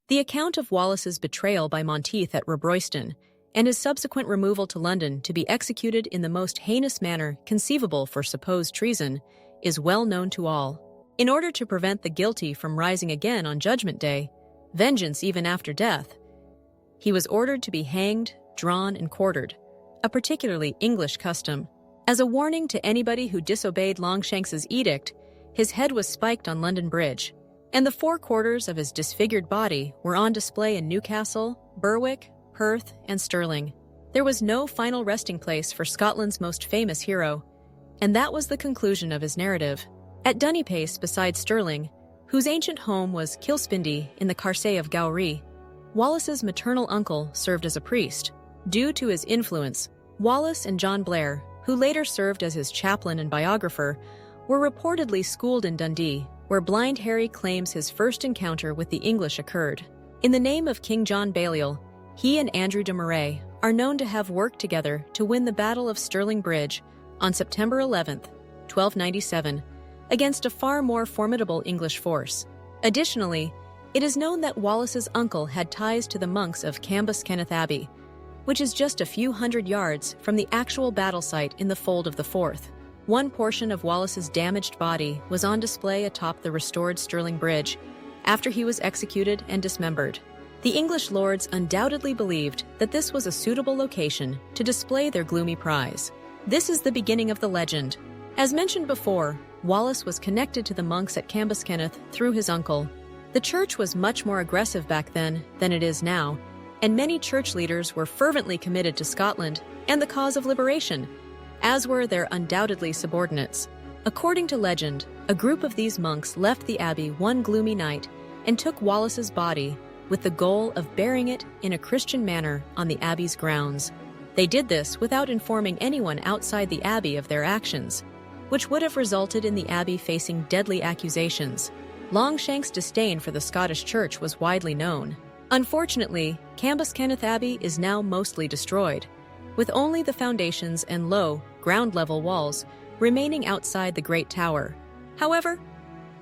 The account of Wallace's betrayal by Monteith at Rebroyston and his subsequent removal to London to be executed in the most heinous manner conceivable for supposed treason is well known to all. In order to prevent the guilty from rising again on Judgment Day, vengeance even after death, he was ordered to be hanged, drawn, and quartered, a particularly English custom. As a warning to anybody who disobeyed Longshanks's edict, his head was spiked on London Bridge, and the 4 quarters of his disfigured body were on display in Newcastle, Berwick, Perth, and Stirling. There was no final resting place for Scotland's most famous hero, and that was the conclusion of his narrative. At Dunipace beside Stirling, whose ancient home was Kilspindie in the Carse of Gowrie, Wallace's maternal uncle served as a priest. Due to his influence, Wallace and John Blair, who later served as his chaplain and biographer, were reportedly schooled in Dundee, where Blind Harry claims his first encounter with the English occurred. In the name of King John Balliol, he and Andrew de Moray are known to have worked together to win the Battle of Stirling Bridge on September 11, 1297, against a far more formidable English force. Additionally, it is known that Wallace's uncle had ties to the monks of Cambus Kenneth Abbey, which is just a few hundred yards from the actual battle site in the Fold of the Forth. One portion of Wallace's damaged body was on display atop the restored Stirling Bridge after he was executed and dismembered. The English lords undoubtedly believed that this was a suitable location to display their gloomy prize. This is the beginning of the legend. As mentioned before, Wallace was connected to the monks at Cambus Kenneth through his uncle. The church was much more aggressive back then than it is now, and many church leaders were fervently committed to Scotland and the cause of liberation, as were their undoubtedly subordinates. According to legend, a group of these monks left the abbey one gloomy night and took Wallace's body with the goal of burying it in a Christian manner on the abbey's grounds. They did this without informing anyone outside the abbey of their actions, which would have resulted in the abbey facing deadly accusations. Longshanks' disdain for the Scottish Church was widely known. Unfortunately, Cambus Kenneth Abbey is now mostly destroyed, with only the foundations and low, ground-level walls remaining outside the Great Tower. However,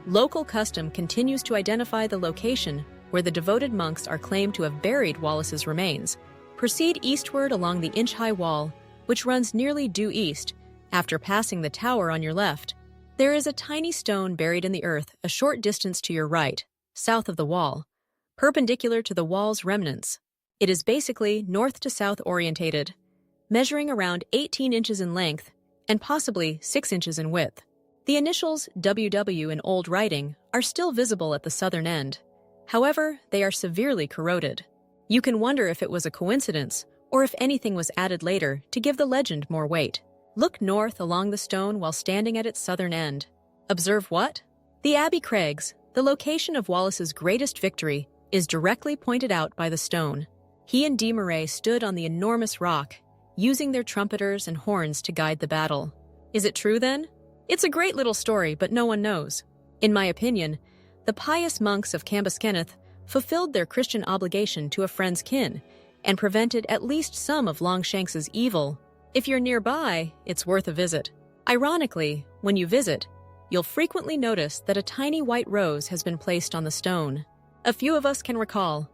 local custom continues to identify the location where the devoted monks are claimed to have buried Wallace's remains. Proceed eastward along the inch-high wall, which runs nearly due east, after passing the tower on your left. There is a tiny stone buried in the earth a short distance to your right, south of the wall, perpendicular to the wall's remnants. It is basically north to south orientated, measuring around 18 inches in length and possibly 6 inches in width. The initials WW in old writing are still visible at the southern end. However, they are severely corroded. You can wonder if it was a coincidence or if anything was added later to give the legend more weight. Look north along the stone while standing at its southern end. Observe what? The Abbey Craigs, the location of Wallace's greatest victory, is directly pointed out by the stone. He and de Moray stood on the enormous rock, using their trumpeters and horns to guide the battle. Is it true then? It's a great little story, but no one knows. In my opinion, the pious monks of Cambus Kenneth fulfilled their Christian obligation to a friend's kin and prevented at least some of Longshanks's evil. If you're nearby, it's worth a visit. Ironically, when you visit, you'll frequently notice that a tiny white rose has been placed on the stone. A few of us can recall